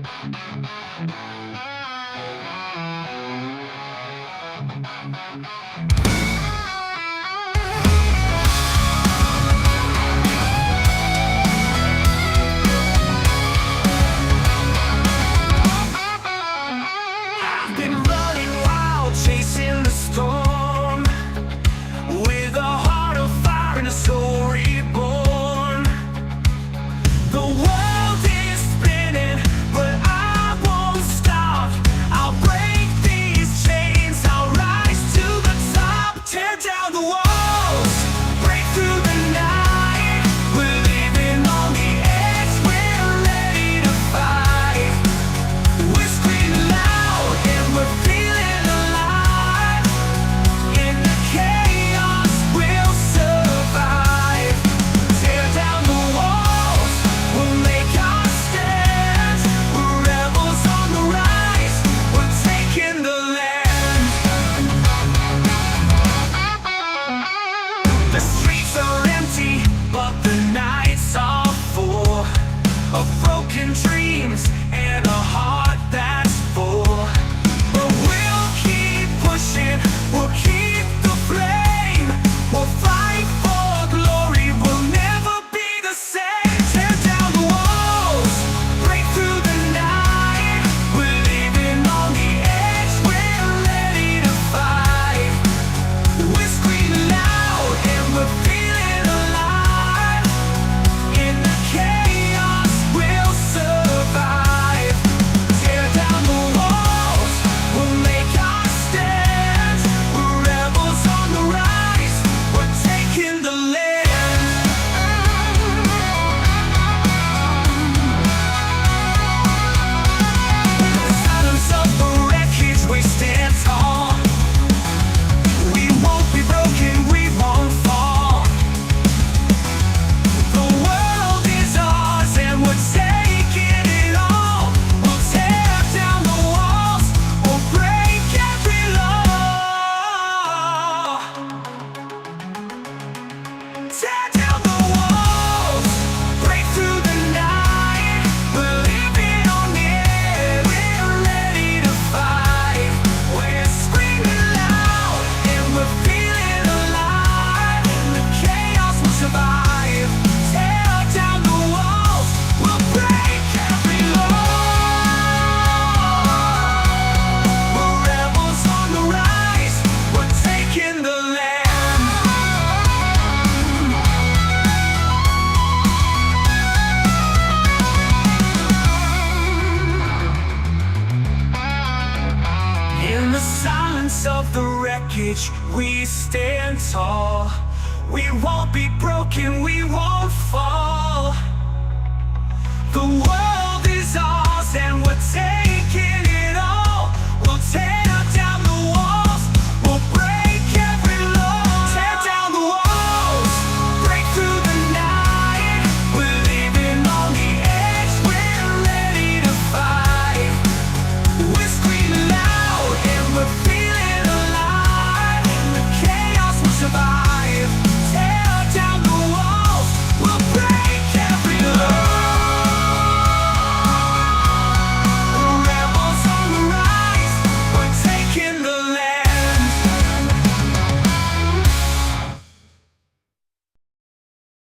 I've been running wild, chasing the storm, with a heart of fire and a soul reborn. The world is spinning, but I won't stop. I'll break these chains, I'll rise to the top. Tear down the walls, break through the night. We're living on the edge, we're ready to fight. We're screaming loud and we're feeling alive. In the chaos, we'll survive. Tear down the walls, we'll make our stand. We're rebels on the rise, we're taking the land. The streets are empty, but the nights are full of broken dreams and a heart that's full. But we'll keep pushing, we'll keep the flame. We'll fight for glory, we'll never be the same. Tear down the walls, break through the night. We're living on the edge, we're ready to fight. We're screaming loud and we're feeling alive. In the chaos, we'll survive. Tear down the walls, we'll make our stand. We're rebels on the rise, we're taking the land. In the silence of the wreckage, we stand tall. We won't be broken, we won't fall. The world is ours and we're taking it all. We'll tear down the walls, we'll break every law. Tear down the walls, break through the night. We're living on the edge, we're ready to fight. We're screaming loud and we're feeling alive. In the chaos, we'll survive. Tear down the walls, we'll break every law. We're rebels on the rise, we're taking the land. In the silence of the wreckage, we stand tall. We won't be broken, we won't fall.